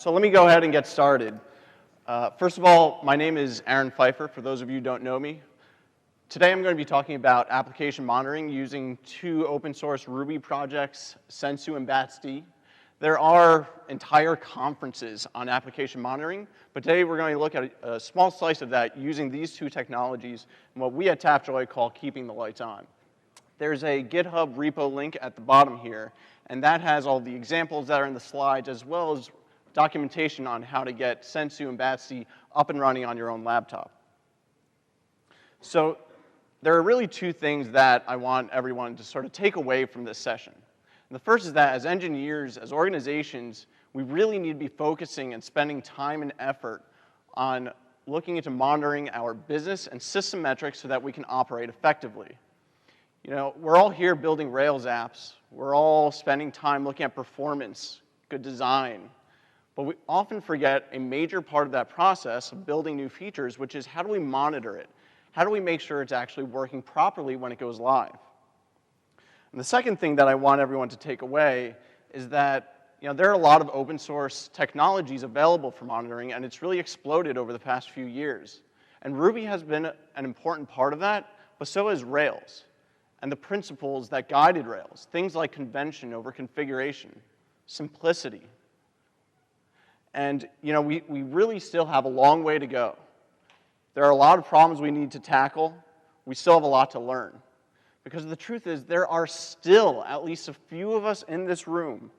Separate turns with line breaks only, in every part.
So let me go ahead and get started. First of all, my name is Aaron Pfeifer, for those of you who don't know me. Today I'm going to be talking about application monitoring using two open source Ruby projects, Sensu and BatsD. There are entire conferences on application monitoring, but today we're going to look at a small slice of that using these two technologies and what we at Tapjoy call keeping the lights on. There's a GitHub repo link at the bottom here, and that has all the examples that are in the slides as well as documentation on how to get Sensu and BatsD up and running on your own laptop. So there are really two things that I want everyone to sort of take away from this session. And the first is that as engineers, as organizations, we really need to be focusing and spending time and effort on looking into monitoring our business and system metrics so that we can operate effectively. You know, we're all here building Rails apps. We're all spending time looking at performance, good design. But we often forget a major part of that process of building new features, which is how do we monitor it? How do we make sure it's actually working properly when it goes live? And the second thing that I want everyone to take away is that there are a lot of open source technologies available for monitoring, and it's really exploded over the past few years. And Ruby has been an important part of that, but so has Rails and the principles that guided Rails, things like convention over configuration, simplicity. And we really still have a long way to go. There are a lot of problems we need to tackle. We still have a lot to learn. Because the truth is, there are still at least a few of us in this room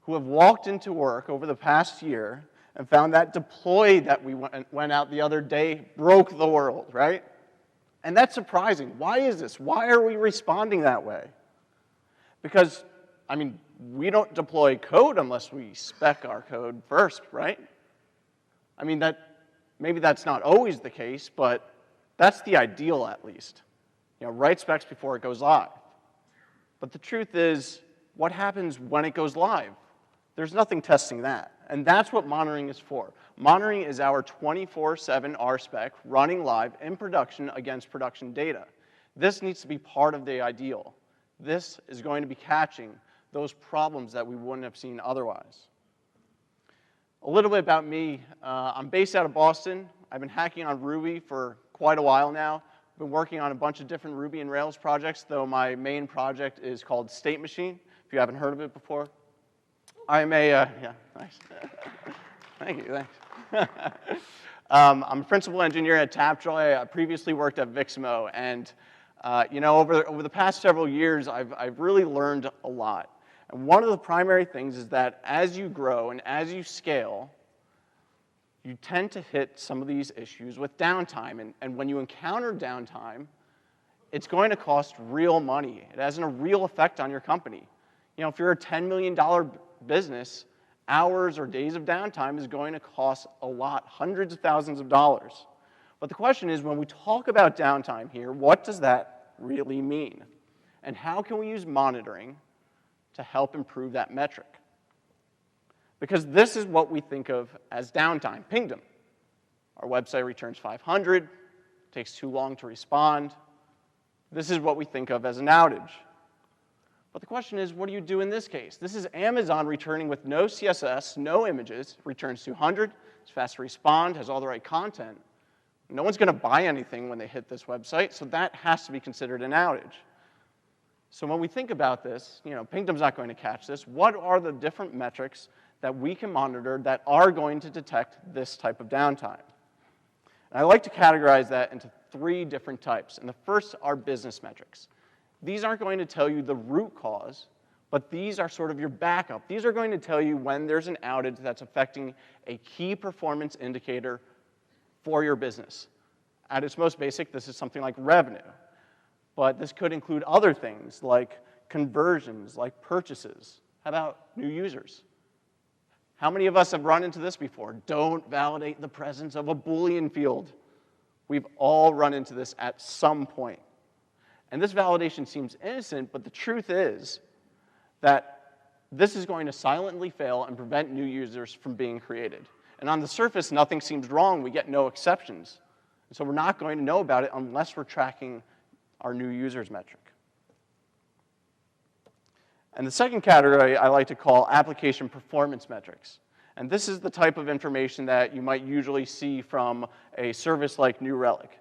who have walked into work over the past year and found that deploy that we went out the other day broke the world, right? And that's surprising. Why is this? Why are we responding that way? Because, we don't deploy code unless we spec our code first, right? Maybe that's not always the case, but that's the ideal at least. Write specs before it goes live. But the truth is, what happens when it goes live? There's nothing testing that. And that's what monitoring is for. Monitoring is our 24/7 RSpec running live in production against production data. This needs to be part of the ideal. This is going to be catching those problems that we wouldn't have seen otherwise. A little bit about me. I'm based out of Boston. I've been hacking on Ruby for quite a while now. I've been working on a bunch of different Ruby and Rails projects, though my main project is called State Machine, if you haven't heard of it before. I'm a, yeah, nice. Thank you, thanks. I'm a principal engineer at Tapjoy. I previously worked at Vixmo, and over the past several years, I've really learned a lot. And one of the primary things is that as you grow and as you scale, you tend to hit some of these issues with downtime. And when you encounter downtime, it's going to cost real money. It has a real effect on your company. If you're a $10 million business, hours or days of downtime is going to cost a lot, hundreds of thousands of dollars. But the question is, when we talk about downtime here, what does that really mean? And how can we use monitoring to help improve that metric? Because this is what we think of as downtime, pingdom. Our website returns 500, takes too long to respond. This is what we think of as an outage. But the question is, what do you do in this case? This is Amazon returning with no CSS, no images, returns 200, it's fast to respond, has all the right content. No one's going to buy anything when they hit this website, so that has to be considered an outage. So when we think about this, pingdom's not going to catch this. What are the different metrics that we can monitor that are going to detect this type of downtime? And I like to categorize that into three different types. And the first are business metrics. These aren't going to tell you the root cause, but these are sort of your backup. These are going to tell you when there's an outage that's affecting a key performance indicator for your business. At its most basic, this is something like revenue. But this could include other things like conversions, like purchases. How about new users? How many of us have run into this before? Don't validate the presence of a Boolean field. We've all run into this at some point. And this validation seems innocent, but the truth is that this is going to silently fail and prevent new users from being created. And on the surface, nothing seems wrong. We get no exceptions. And so we're not going to know about it unless we're tracking our new users metric. And the second category I like to call application performance metrics. And this is the type of information that you might usually see from a service like New Relic.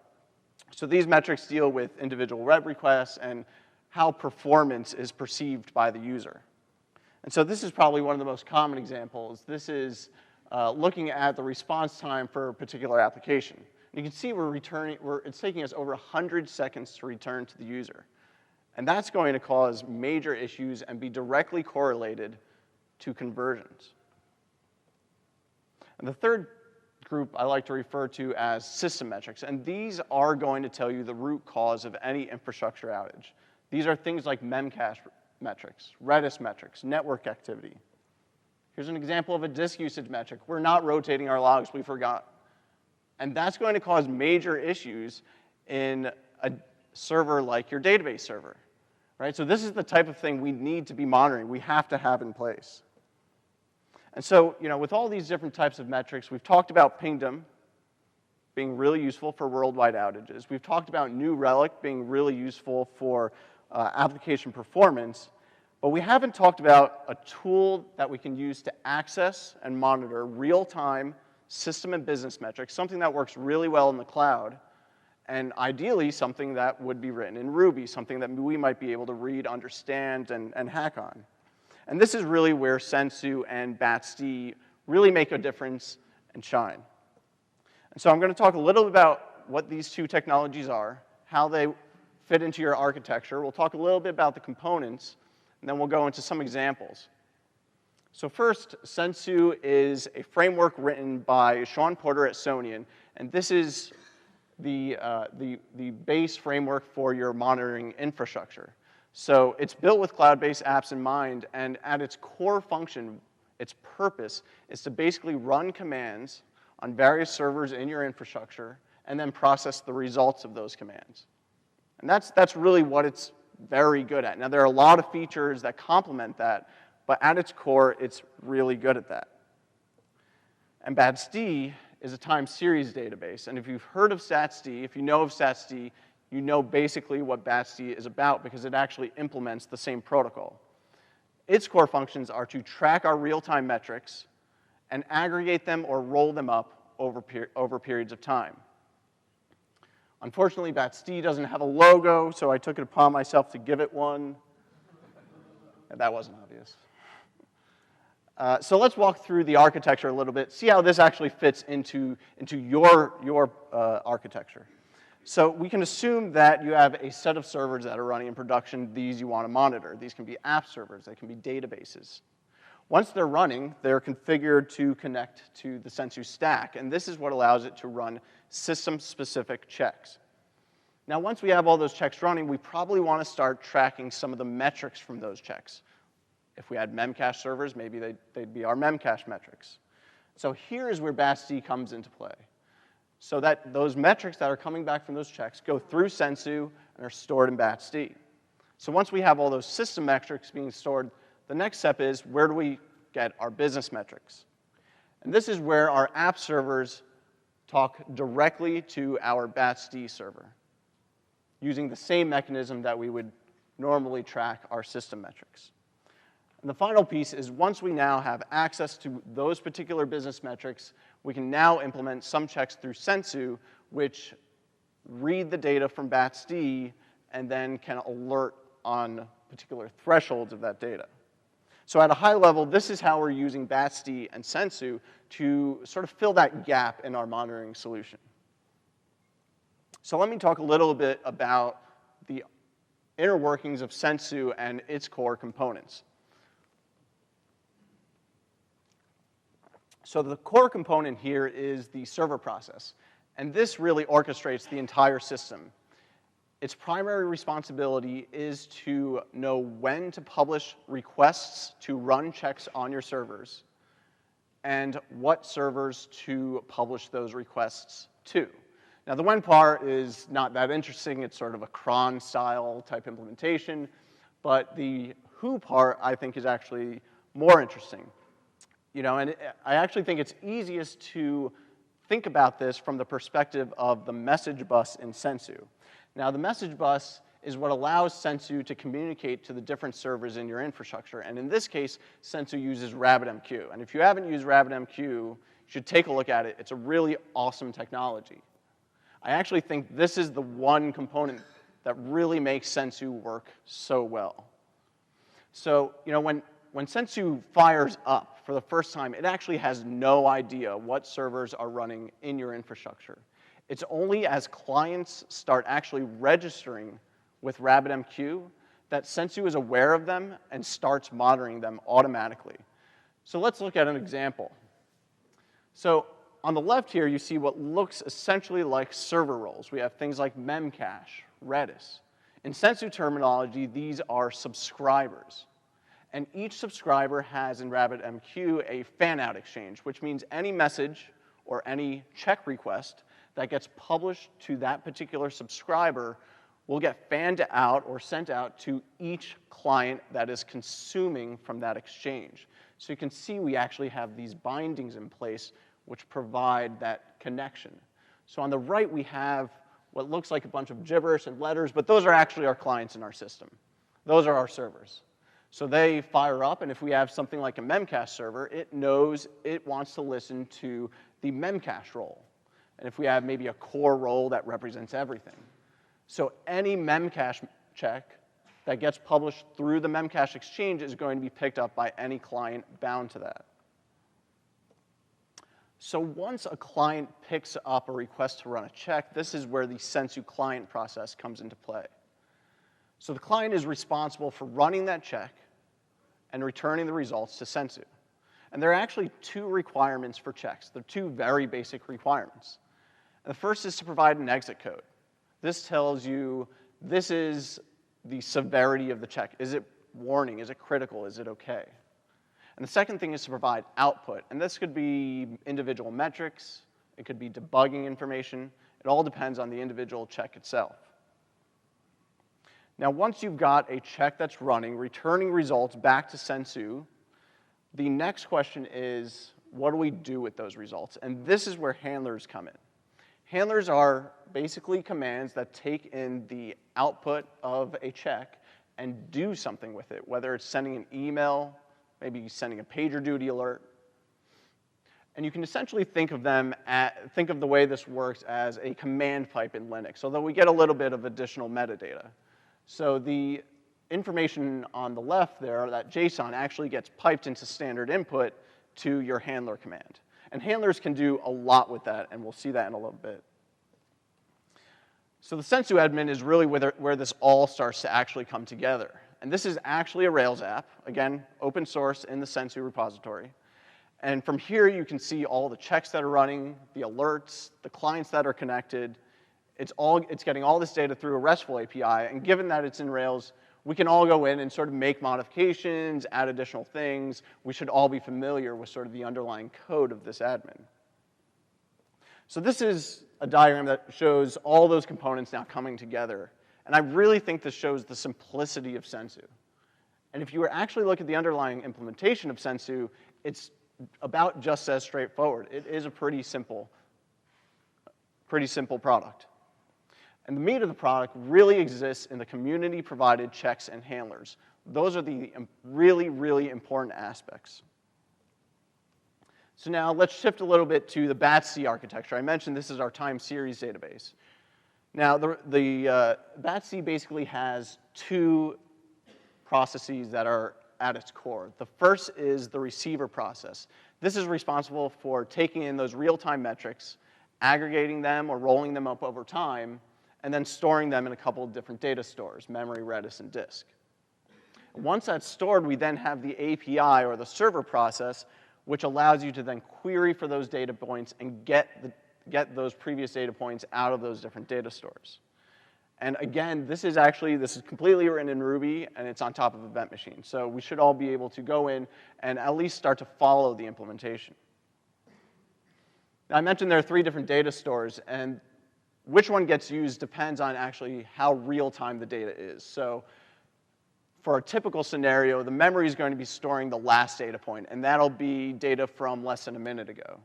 So these metrics deal with individual web requests and how performance is perceived by the user. And so this is probably one of the most common examples. This is looking at the response time for a particular application. And you can see it's taking us over 100 seconds to return to the user. And that's going to cause major issues and be directly correlated to conversions. And the third group I like to refer to as system metrics. And these are going to tell you the root cause of any infrastructure outage. These are things like Memcached metrics, Redis metrics, network activity. Here's an example of a disk usage metric. We're not rotating our logs, we forgot. And that's going to cause major issues in a server like your database server, right? So this is the type of thing we need to be monitoring, we have to have in place. And so, with all these different types of metrics, we've talked about pingdom being really useful for worldwide outages. We've talked about New Relic being really useful for application performance, but we haven't talked about a tool that we can use to access and monitor real-time system and business metrics, something that works really well in the cloud, and ideally something that would be written in Ruby, something that we might be able to read, understand, and hack on. And this is really where Sensu and BatsD really make a difference and shine. And so I'm going to talk a little bit about what these two technologies are, how they fit into your architecture. We'll talk a little bit about the components, and then we'll go into some examples. So first, Sensu is a framework written by Sean Porter at Sony, and this is the base framework for your monitoring infrastructure. So it's built with cloud-based apps in mind, and at its core function, its purpose is to basically run commands on various servers in your infrastructure and then process the results of those commands. And that's really what it's very good at. Now, there are a lot of features that complement that, but at its core, it's really good at that. And BatsD is a time series database. And if you've heard of StatsD, if you know of StatsD, you know basically what BatsD is about because it actually implements the same protocol. Its core functions are to track our real-time metrics and aggregate them or roll them up over periods of time. Unfortunately, BatsD doesn't have a logo, so I took it upon myself to give it one. And that wasn't obvious. So let's walk through the architecture a little bit, see how this actually fits into your architecture. So we can assume that you have a set of servers that are running in production. These you want to monitor. These can be app servers. They can be databases. Once they're running, they're configured to connect to the Sensu stack, and this is what allows it to run system-specific checks. Now, once we have all those checks running, we probably want to start tracking some of the metrics from those checks. If we had Memcached servers, maybe they'd be our Memcached metrics. So here's where BatsD comes into play. So that those metrics that are coming back from those checks go through Sensu and are stored in BatsD. So once we have all those system metrics being stored, the next step is, where do we get our business metrics? And this is where our app servers talk directly to our BatsD server, using the same mechanism that we would normally track our system metrics. And the final piece is, once we now have access to those particular business metrics, we can now implement some checks through Sensu, which read the data from BatsD and then can alert on particular thresholds of that data. So at a high level, this is how we're using BatsD and Sensu to sort of fill that gap in our monitoring solution. So let me talk a little bit about the inner workings of Sensu and its core components. So the core component here is the server process, and this really orchestrates the entire system. Its primary responsibility is to know when to publish requests to run checks on your servers and what servers to publish those requests to. Now, the when part is not that interesting. It's sort of a cron-style type implementation, but the who part, I think, is actually more interesting. And I actually think it's easiest to think about this from the perspective of the message bus in Sensu. Now, the message bus is what allows Sensu to communicate to the different servers in your infrastructure. And in this case, Sensu uses RabbitMQ. And if you haven't used RabbitMQ, you should take a look at it. It's a really awesome technology. I actually think this is the one component that really makes Sensu work so well. So, when Sensu fires up for the first time, it actually has no idea what servers are running in your infrastructure. It's only as clients start actually registering with RabbitMQ that Sensu is aware of them and starts monitoring them automatically. So let's look at an example. So on the left here, you see what looks essentially like server roles. We have things like Memcached, Redis. In Sensu terminology, these are subscribers. And each subscriber has in RabbitMQ a fan-out exchange, which means any message or any check request that gets published to that particular subscriber will get fanned out or sent out to each client that is consuming from that exchange. So you can see we actually have these bindings in place which provide that connection. So on the right, we have what looks like a bunch of gibberish and letters, but those are actually our clients in our system. Those are our servers. So they fire up, and if we have something like a Memcached server, it knows it wants to listen to the Memcached role. And if we have maybe a core role that represents everything. So any Memcached check that gets published through the Memcached exchange is going to be picked up by any client bound to that. So once a client picks up a request to run a check, this is where the Sensu client process comes into play. So the client is responsible for running that check and returning the results to Sensu. And there are actually two requirements for checks. They're two very basic requirements. And the first is to provide an exit code. This tells you this is the severity of the check. Is it warning? Is it critical? Is it okay? And the second thing is to provide output. And this could be individual metrics. It could be debugging information. It all depends on the individual check itself. Now, once you've got a check that's running, returning results back to Sensu, the next question is, what do we do with those results? And this is where handlers come in. Handlers are basically commands that take in the output of a check and do something with it, whether it's sending an email, maybe sending a PagerDuty alert. And you can essentially think of the way this works as a command pipe in Linux, although we get a little bit of additional metadata. So the information on the left there, that JSON, actually gets piped into standard input to your handler command. And handlers can do a lot with that, and we'll see that in a little bit. So the Sensu admin is really where this all starts to actually come together. And this is actually a Rails app, again, open source in the Sensu repository. And from here, you can see all the checks that are running, the alerts, the clients that are connected. It's getting all this data through a RESTful API, and given that it's in Rails, we can all go in and sort of make modifications, add additional things. We should all be familiar with sort of the underlying code of this admin. So this is a diagram that shows all those components now coming together. And I really think this shows the simplicity of Sensu. And if you were actually look at the underlying implementation of Sensu, it's about just as straightforward. It is a pretty simple product. And the meat of the product really exists in the community-provided checks and handlers. Those are the really, really important aspects. So now let's shift a little bit to the BatsD architecture. I mentioned this is our time series database. Now, the BatsD basically has two processes that are at its core. The first is the receiver process. This is responsible for taking in those real-time metrics, aggregating them or rolling them up over time, and then storing them in a couple of different data stores, memory, Redis, and disk. Once that's stored, we then have the API, or the server process, which allows you to then query for those data points and get those previous data points out of those different data stores. And again, this is completely written in Ruby, and it's on top of Event Machine. So we should all be able to go in and at least start to follow the implementation. Now, I mentioned there are 3 different data stores, and which one gets used depends on actually how real-time the data is. So for a typical scenario, the memory is going to be storing the last data point, and that'll be data from less than a minute ago.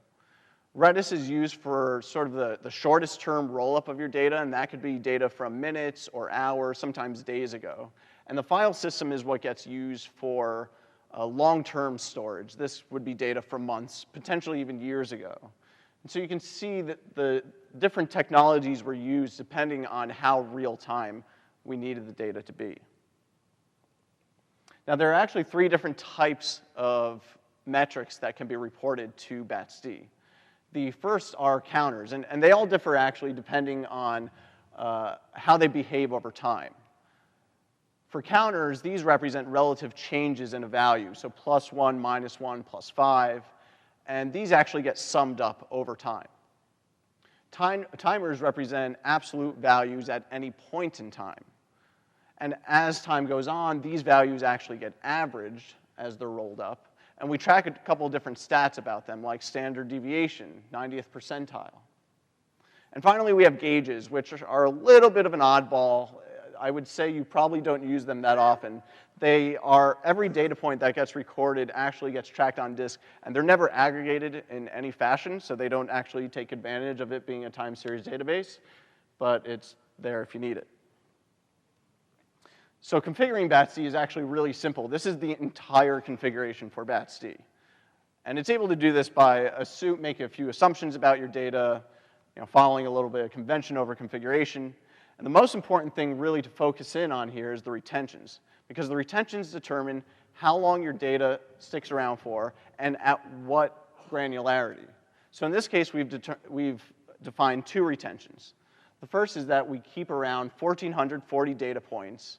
Redis is used for sort of the shortest term roll-up of your data, and that could be data from minutes or hours, sometimes days ago. And the file system is what gets used for long-term storage. This would be data from months, potentially even years ago. And so you can see that the different technologies were used depending on how real-time we needed the data to be. Now, there are actually 3 different types of metrics that can be reported to BatsD. The first are counters, and they all differ actually depending on how they behave over time. For counters, these represent relative changes in a value, so +1, -1, +5, and these actually get summed up over time. Timers represent absolute values at any point in time. And as time goes on, these values actually get averaged as they're rolled up. And we track a couple of different stats about them, like standard deviation, 90th percentile. And finally, we have gauges, which are a little bit of an oddball. I would say you probably don't use them that often. They are, every data point that gets recorded actually gets tracked on disk, and they're never aggregated in any fashion, so they don't actually take advantage of it being a time series database, but it's there if you need it. So configuring BatsD is actually really simple. This is the entire configuration for BatsD. And it's able to do this by making a few assumptions about your data, following a little bit of convention over configuration. And the most important thing really to focus in on here is the retentions, because the retentions determine how long your data sticks around for and at what granularity. So in this case, we've defined 2 retentions. The first is that we keep around 1,440 data points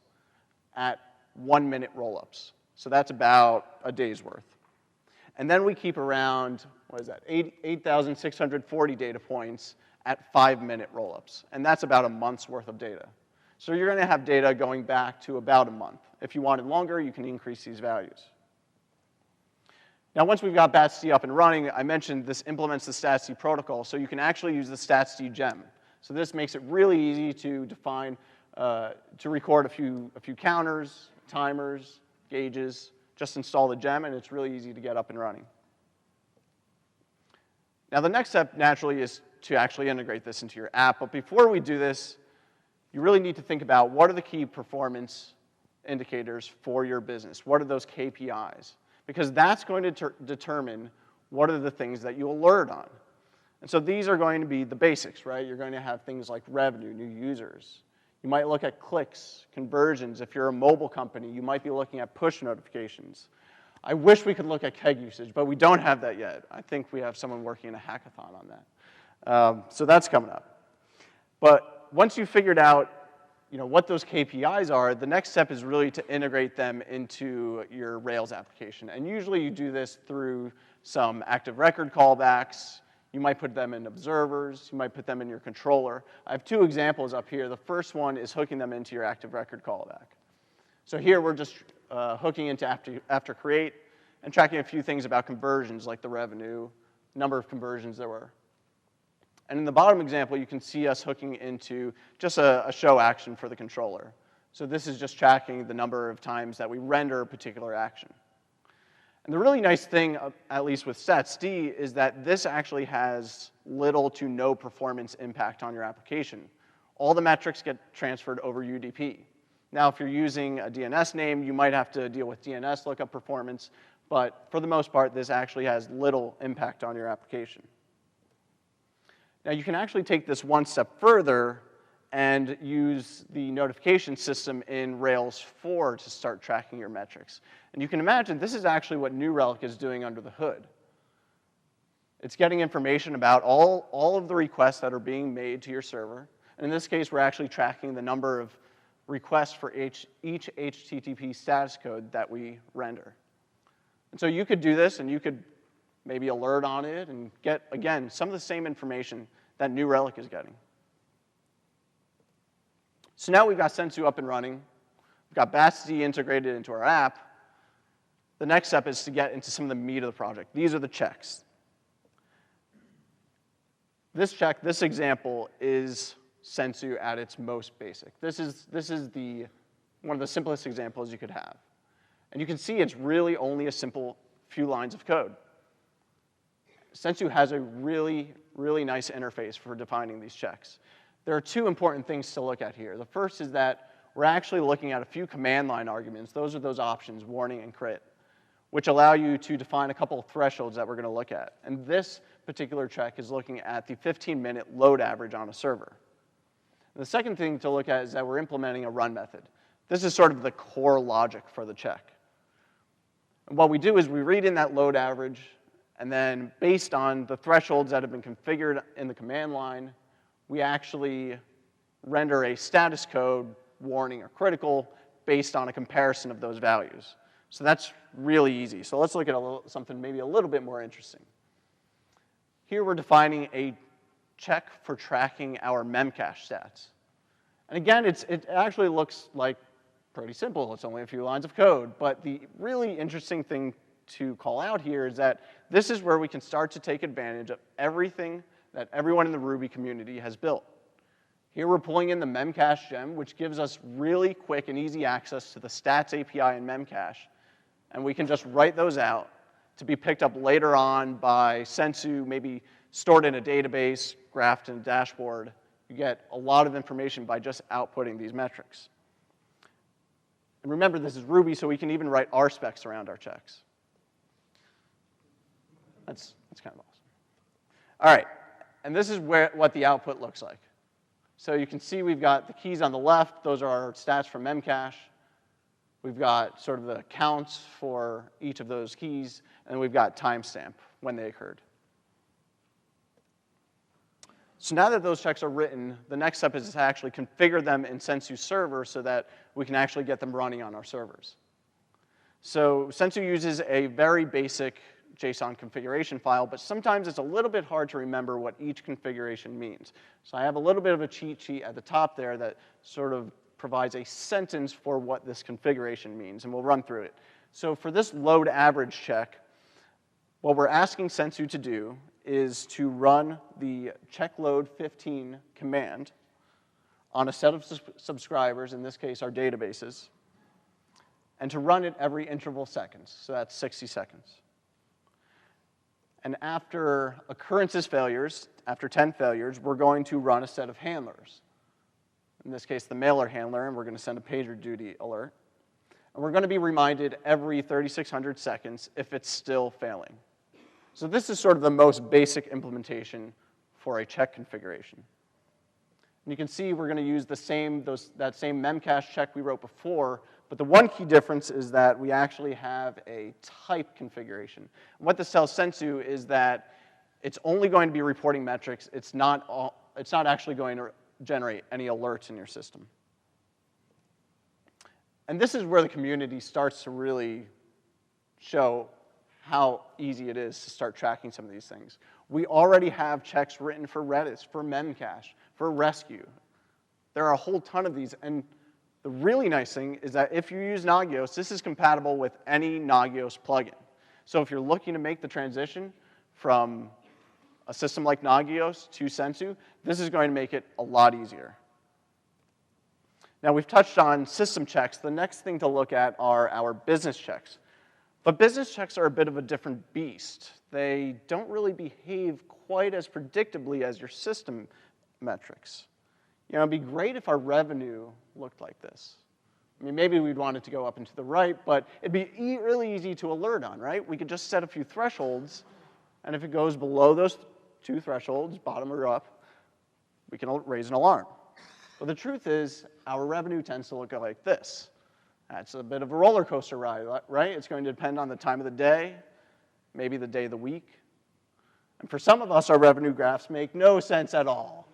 at 1-minute roll-ups. So that's about a day's worth. And then we keep around, 8,640 data points at 5-minute roll-ups. And that's about a month's worth of data. So you're going to have data going back to about a month. If you wanted longer, you can increase these values. Now, once we've got BatsD up and running, I mentioned this implements the statsd protocol, so you can actually use the statsd gem. So this makes it really easy to define to record a few counters, timers, gauges. Just install the gem, and it's really easy to get up and running. Now, the next step, naturally, is to actually integrate this into your app. But before we do this, you really need to think about what are the key performance indicators for your business. What are those KPIs? Because that's going to determine what are the things that you alert on. And so these are going to be the basics, right? You're going to have things like revenue, new users. You might look at clicks, conversions. If you're a mobile company, you might be looking at push notifications. I wish we could look at keg usage, but we don't have that yet. I think we have someone working in a hackathon on that. So that's coming up. But once you've figured out what those KPIs are, the next step is really to integrate them into your Rails application. And usually you do this through some active record callbacks. You might put them in observers. You might put them in your controller. I have 2 examples up here. The first one is hooking them into your active record callback. So here we're just hooking into after create and tracking a few things about conversions, like the revenue, number of conversions there were. And in the bottom example, you can see us hooking into just a show action for the controller. So this is just tracking the number of times that we render a particular action. And the really nice thing, at least with statsd, is that this actually has little to no performance impact on your application. All the metrics get transferred over UDP. Now, if you're using a DNS name, you might have to deal with DNS lookup performance, but for the most part, this actually has little impact on your application. Now, you can actually take this one step further and use the notification system in Rails 4 to start tracking your metrics. And you can imagine this is actually what New Relic is doing under the hood. It's getting information about all of the requests that are being made to your server. And in this case, we're actually tracking the number of requests for each HTTP status code that we render. And so you could do this, and you could maybe alert on it and get, again, some of the same information that New Relic is getting. So now we've got Sensu up and running. We've got BatsD integrated into our app. The next step is to get into some of the meat of the project. These are the checks. This example is Sensu at its most basic. This is one of the simplest examples you could have. And you can see it's really only a simple few lines of code. Sensu has a really, really nice interface for defining these checks. There are two important things to look at here. The first is that we're actually looking at a few command line arguments. Those are those options, warning and crit, which allow you to define a couple of thresholds that we're going to look at. And this particular check is looking at the 15-minute load average on a server. And the second thing to look at is that we're implementing a run method. This is sort of the core logic for the check. And what we do is we read in that load average, and then based on the thresholds that have been configured in the command line, we actually render a status code, warning, or critical based on a comparison of those values. So that's really easy. So let's look at something maybe a little bit more interesting. Here we're defining a check for tracking our Memcached stats. And again, it actually looks like pretty simple. It's only a few lines of code. But the really interesting thing to call out here is that this is where we can start to take advantage of everything that everyone in the Ruby community has built. Here we're pulling in the Memcached gem, which gives us really quick and easy access to the stats API in Memcached. And we can just write those out to be picked up later on by Sensu, maybe stored in a database, graphed in a dashboard. You get a lot of information by just outputting these metrics. And remember, this is Ruby, so we can even write R specs around our checks. That's kind of awesome. All right, and this is what the output looks like. So you can see we've got the keys on the left. Those are our stats from Memcached. We've got sort of the counts for each of those keys, and we've got timestamp when they occurred. So now that those checks are written, the next step is to actually configure them in Sensu server so that we can actually get them running on our servers. So Sensu uses a very basic JSON configuration file, but sometimes it's a little bit hard to remember what each configuration means. So I have a little bit of a cheat sheet at the top there that sort of provides a sentence for what this configuration means, and we'll run through it. So for this load average check, what we're asking Sensu to do is to run the checkload15 command on a set of subscribers, in this case our databases, and to run it every interval seconds, so that's 60 seconds. And after occurrences failures, after 10 failures, we're going to run a set of handlers. In this case, the mailer handler, and we're going to send a PagerDuty alert. And we're going to be reminded every 3,600 seconds if it's still failing. So this is sort of the most basic implementation for a check configuration. And you can see we're going to use that same Memcached check we wrote before, but the one key difference is that we actually have a type configuration. And what this tells Sensu is that it's only going to be reporting metrics. It's not actually going to generate any alerts in your system. And this is where the community starts to really show how easy it is to start tracking some of these things. We already have checks written for Redis, for Memcached, for Rescue. There are a whole ton of these, and the really nice thing is that if you use Nagios, this is compatible with any Nagios plugin. So if you're looking to make the transition from a system like Nagios to Sensu, this is going to make it a lot easier. Now we've touched on system checks. The next thing to look at are our business checks. But business checks are a bit of a different beast. They don't really behave quite as predictably as your system metrics. You know, it'd be great if our revenue looked like this. I mean, maybe we'd want it to go up and to the right, but it'd be really easy to alert on, right? We could just set a few thresholds, and if it goes below those two thresholds, bottom or up, we can raise an alarm. But the truth is, our revenue tends to look like this. That's a bit of a roller coaster ride, right? It's going to depend on the time of the day, maybe the day of the week. And for some of us, our revenue graphs make no sense at all.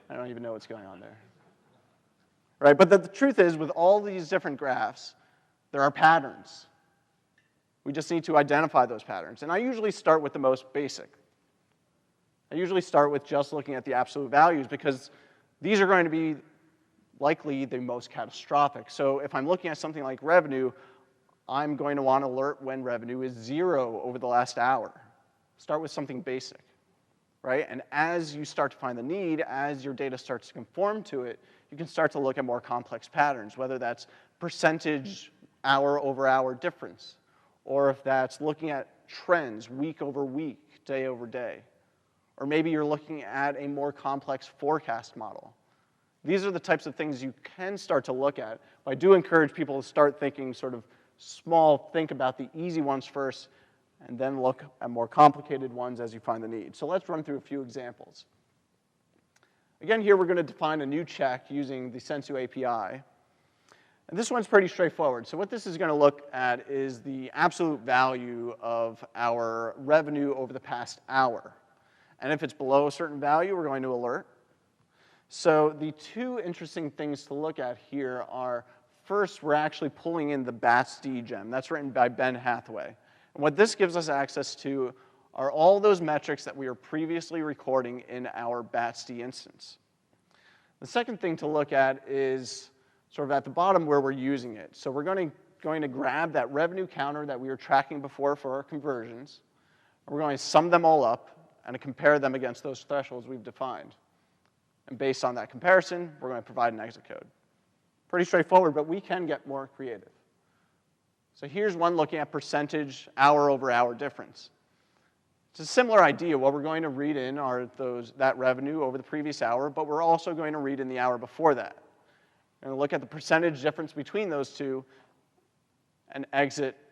I don't even know what's going on there. Right? But the truth is, with all these different graphs, there are patterns. We just need to identify those patterns. And I usually start with the most basic. I usually start with just looking at the absolute values because these are going to be likely the most catastrophic. So if I'm looking at something like revenue, I'm going to want to alert when revenue is 0 over the last hour. Start with something basic, right? And as you start to find the need, as your data starts to conform to it, you can start to look at more complex patterns, whether that's percentage hour over hour difference, or if that's looking at trends week over week, day over day. Or maybe you're looking at a more complex forecast model. These are the types of things you can start to look at. But I do encourage people to start thinking sort of small, think about the easy ones first, and then look at more complicated ones as you find the need. So let's run through a few examples. Again, here we're going to define a new check using the Sensu API. And this one's pretty straightforward. So what this is going to look at is the absolute value of our revenue over the past hour. And if it's below a certain value, we're going to alert. So the two interesting things to look at here are, first, we're actually pulling in the BatsD gem. That's written by Ben Hathaway. And what this gives us access to are all those metrics that we were previously recording in our BatsD instance. The second thing to look at is sort of at the bottom where we're using it. So we're going to grab that revenue counter that we were tracking before for our conversions, and we're going to sum them all up and compare them against those thresholds we've defined. And based on that comparison, we're going to provide an exit code. Pretty straightforward, but we can get more creative. So here's one looking at percentage hour-over-hour difference. It's a similar idea. What we're going to read in are that revenue over the previous hour, but we're also going to read in the hour before that. And look at the percentage difference between those two and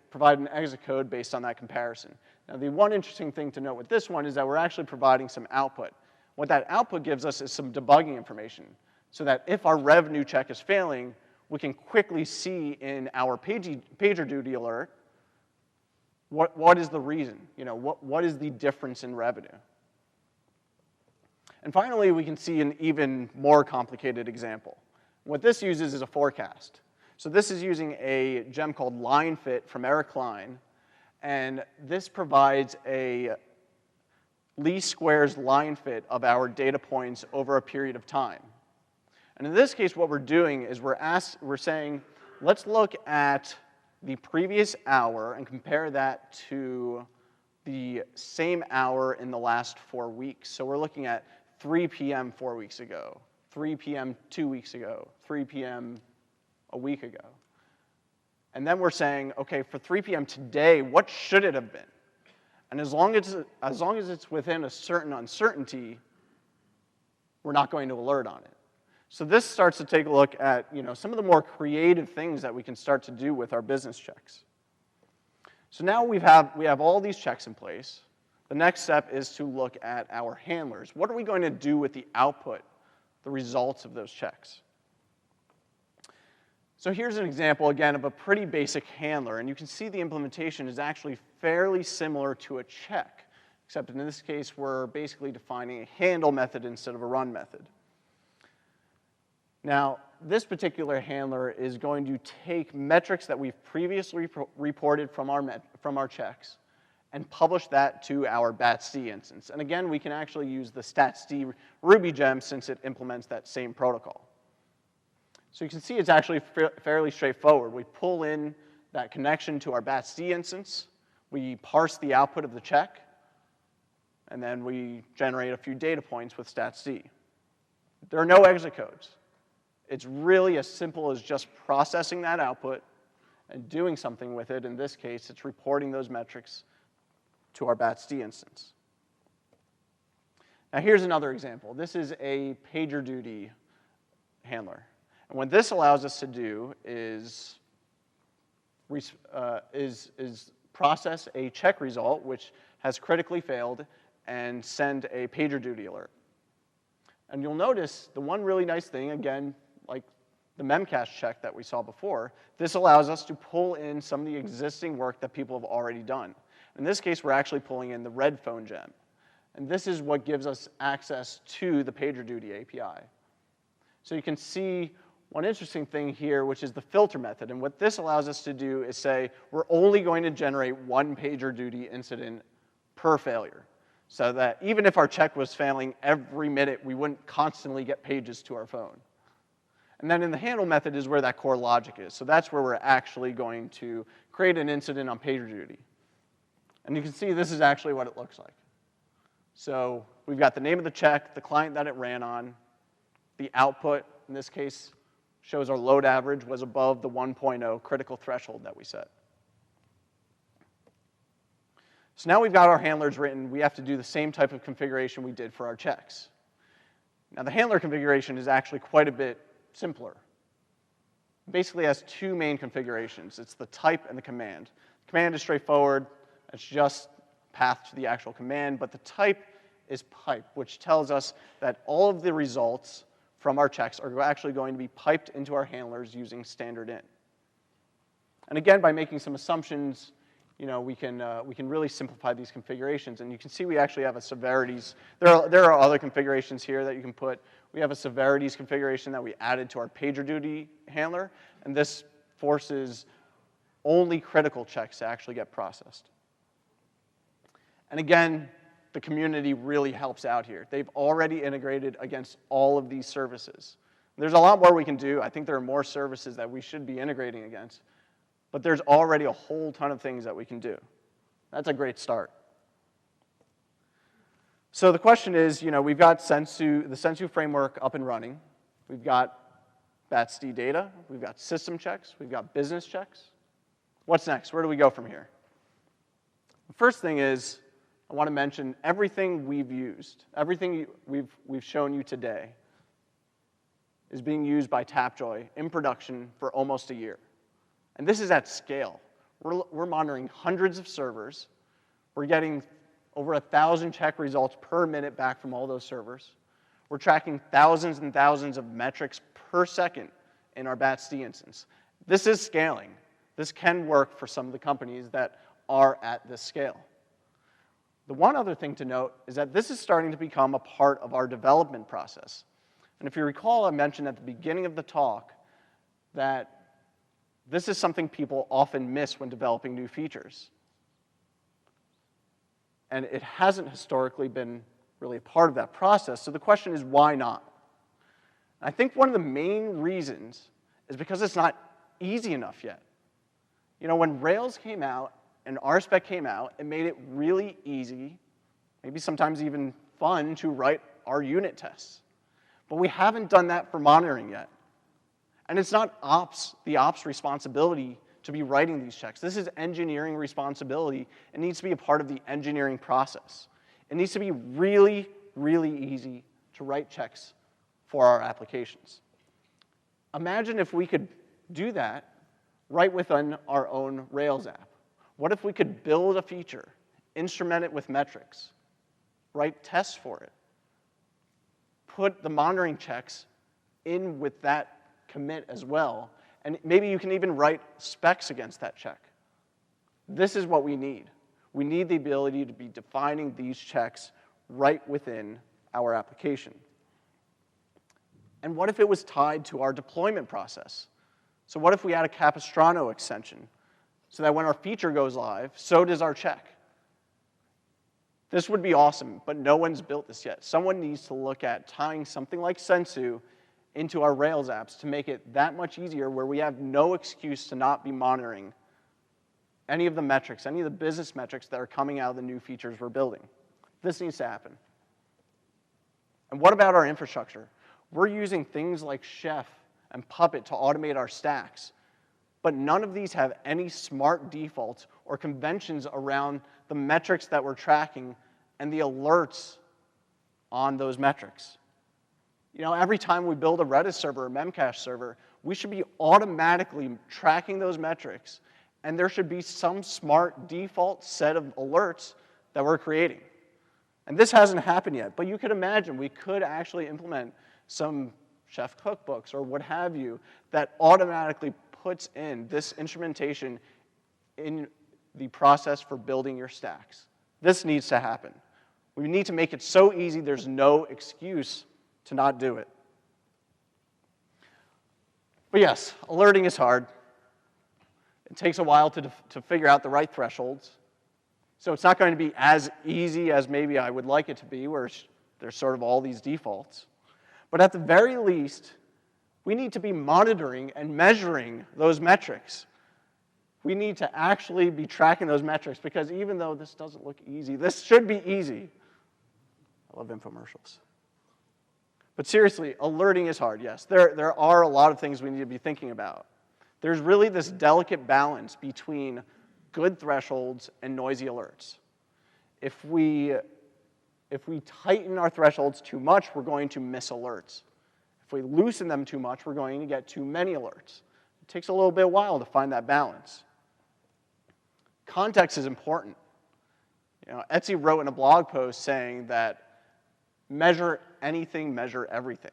provide an exit code based on that comparison. Now, the one interesting thing to note with this one is that we're actually providing some output. What that output gives us is some debugging information, so that if our revenue check is failing, we can quickly see in our PagerDuty alert what is the reason, what is the difference in revenue. And finally, we can see an even more complicated example. What this uses is a forecast. So this is using a gem called line fit from Eric Klein, and this provides a least squares line fit of our data points over a period of time. And in this case, what we're doing is we're saying, let's look at the previous hour and compare that to the same hour in the last 4 weeks. So we're looking at 3 p.m. 4 weeks ago, 3 p.m. 2 weeks ago, 3 p.m. a week ago. And then we're saying, okay, for 3 p.m. today, what should it have been? And as long as it's within a certain uncertainty, we're not going to alert on it. So this starts to take a look at some of the more creative things that we can start to do with our business checks. So now we have all these checks in place. The next step is to look at our handlers. What are we going to do with the output, the results of those checks? So here's an example, again, of a pretty basic handler. And you can see the implementation is actually fairly similar to a check, except in this case, we're basically defining a handle method instead of a run method. Now, this particular handler is going to take metrics that we've previously reported from our checks and publish that to our BatsD instance. And again, we can actually use the statsd Ruby gem since it implements that same protocol. So you can see it's actually fairly straightforward. We pull in that connection to our BatsD instance, we parse the output of the check, and then we generate a few data points with statsd. There are no exit codes. It's really as simple as just processing that output and doing something with it. In this case, it's reporting those metrics to our BatsD instance. Now here's another example. This is a PagerDuty handler. And what this allows us to do is process a check result which has critically failed and send a PagerDuty alert. And you'll notice the one really nice thing, again, like the Memcached check that we saw before, this allows us to pull in some of the existing work that people have already done. In this case, we're actually pulling in the red phone gem. And this is what gives us access to the PagerDuty API. So you can see one interesting thing here, which is the filter method. And what this allows us to do is say, we're only going to generate one PagerDuty incident per failure. So that even if our check was failing every minute, we wouldn't constantly get pages to our phone. And then in the handle method is where that core logic is. So that's where we're actually going to create an incident on PagerDuty. And you can see this is actually what it looks like. So we've got the name of the check, the client that it ran on, the output, in this case, shows our load average was above the 1.0 critical threshold that we set. So now we've got our handlers written, we have to do the same type of configuration we did for our checks. Now the handler configuration is actually quite a bit simpler. It basically has two main configurations. It's the type and the command. The command is straightforward. It's just path to the actual command, but the type is pipe, which tells us that all of the results from our checks are actually going to be piped into our handlers using standard in. And again, by making some assumptions, we can really simplify these configurations. And you can see we actually have a severities. There are other configurations here that you can put. We have a severities configuration that we added to our PagerDuty handler, and this forces only critical checks to actually get processed. And again, the community really helps out here. They've already integrated against all of these services. There's a lot more we can do. I think there are more services that we should be integrating against. But there's already a whole ton of things that we can do. That's a great start. So the question is, we've got the Sensu framework up and running. We've got BatsD data. We've got system checks. We've got business checks. What's next? Where do we go from here? The first thing is, I want to mention everything we've used, everything we've shown you today is being used by Tapjoy in production for almost a year. And this is at scale. We're monitoring hundreds of servers. We're getting over 1,000 check results per minute back from all those servers. We're tracking thousands and thousands of metrics per second in our BatsD instance. This is scaling. This can work for some of the companies that are at this scale. The one other thing to note is that this is starting to become a part of our development process. And if you recall, I mentioned at the beginning of the talk that this is something people often miss when developing new features. And it hasn't historically been really a part of that process. So the question is, why not? I think one of the main reasons is because it's not easy enough yet. When Rails came out and RSpec came out, it made it really easy, maybe sometimes even fun, to write our unit tests. But we haven't done that for monitoring yet. And it's not the ops responsibility to be writing these checks. This is engineering responsibility. It needs to be a part of the engineering process. It needs to be really, really easy to write checks for our applications. Imagine if we could do that right within our own Rails app. What if we could build a feature, instrument it with metrics, write tests for it, put the monitoring checks in with that commit as well, and maybe you can even write specs against that check. This is what we need. We need the ability to be defining these checks right within our application. And what if it was tied to our deployment process? So what if we had a Capistrano extension so that when our feature goes live, so does our check? This would be awesome, but no one's built this yet. Someone needs to look at tying something like Sensu into our Rails apps to make it that much easier, where we have no excuse to not be monitoring any of the metrics, any of the business metrics that are coming out of the new features we're building. This needs to happen. And what about our infrastructure? We're using things like Chef and Puppet to automate our stacks, but none of these have any smart defaults or conventions around the metrics that we're tracking and the alerts on those metrics. Every time we build a Redis server or Memcached server, we should be automatically tracking those metrics, and there should be some smart default set of alerts that we're creating. And this hasn't happened yet, but you could imagine we could actually implement some Chef cookbooks or what have you that automatically puts in this instrumentation in the process for building your stacks. This needs to happen. We need to make it so easy there's no excuse to not do it. But yes, alerting is hard. It takes a while to figure out the right thresholds. So it's not going to be as easy as maybe I would like it to be, where there's sort of all these defaults. But at the very least, we need to be monitoring and measuring those metrics. We need to actually be tracking those metrics, because even though this doesn't look easy, this should be easy. I love infomercials. But seriously, alerting is hard, yes. There are a lot of things we need to be thinking about. There's really this delicate balance between good thresholds and noisy alerts. If we tighten our thresholds too much, we're going to miss alerts. If we loosen them too much, we're going to get too many alerts. It takes a little bit while to find that balance. Context is important. Etsy wrote in a blog post saying that measure anything, measure everything.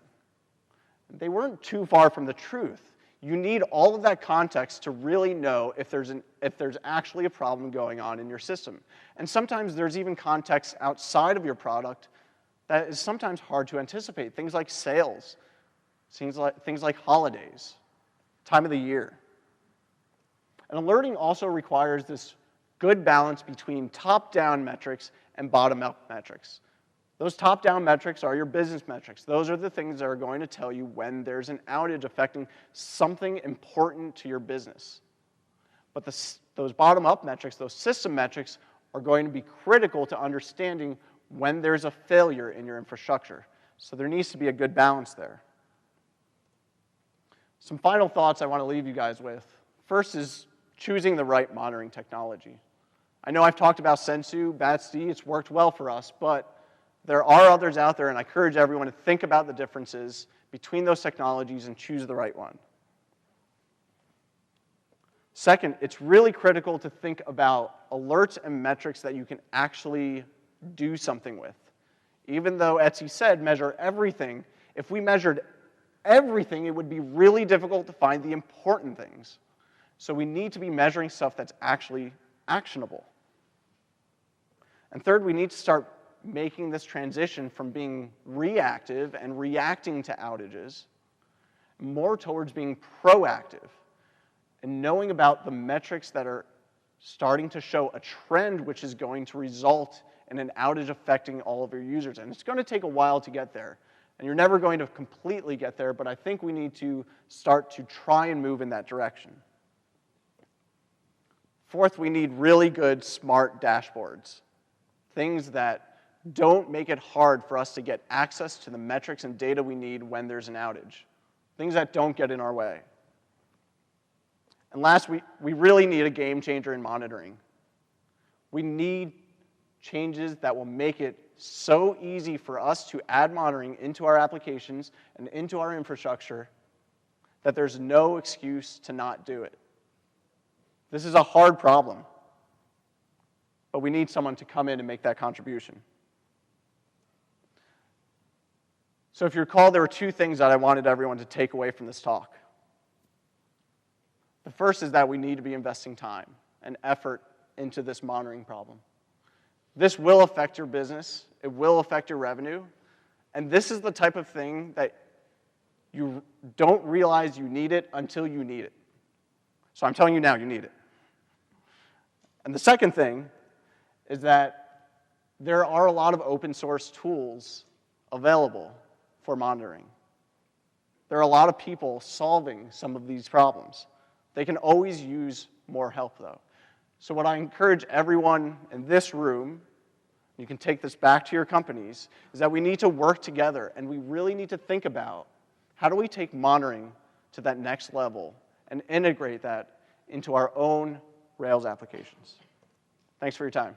They weren't too far from the truth. You need all of that context to really know if there's actually a problem going on in your system. And sometimes there's even context outside of your product that is sometimes hard to anticipate. Things like sales, things like holidays, time of the year. And alerting also requires this good balance between top-down metrics and bottom-up metrics. Those top-down metrics are your business metrics. Those are the things that are going to tell you when there's an outage affecting something important to your business. But those bottom-up metrics, those system metrics, are going to be critical to understanding when there's a failure in your infrastructure. So there needs to be a good balance there. Some final thoughts I want to leave you guys with. First is choosing the right monitoring technology. I know I've talked about Sensu, BatsD, it's worked well for us, but there are others out there, and I encourage everyone to think about the differences between those technologies and choose the right one. Second, it's really critical to think about alerts and metrics that you can actually do something with. Even though Etsy said measure everything, if we measured everything, it would be really difficult to find the important things. So we need to be measuring stuff that's actually actionable. And third, we need to start making this transition from being reactive and reacting to outages more towards being proactive and knowing about the metrics that are starting to show a trend which is going to result in an outage affecting all of your users. And it's going to take a while to get there. And you're never going to completely get there, but I think we need to start to try and move in that direction. Fourth, we need really good, smart dashboards. Things that don't make it hard for us to get access to the metrics and data we need when there's an outage. Things that don't get in our way. And last, we really need a game changer in monitoring. We need changes that will make it so easy for us to add monitoring into our applications and into our infrastructure that there's no excuse to not do it. This is a hard problem, but we need someone to come in and make that contribution. So if you recall, there were two things that I wanted everyone to take away from this talk. The first is that we need to be investing time and effort into this monitoring problem. This will affect your business, it will affect your revenue, and this is the type of thing that you don't realize you need it until you need it. So I'm telling you now, you need it. And the second thing is that there are a lot of open source tools available for monitoring. There are a lot of people solving some of these problems. They can always use more help, though. So what I encourage everyone in this room, you can take this back to your companies, is that we need to work together, and we really need to think about how do we take monitoring to that next level and integrate that into our own Rails applications. Thanks for your time.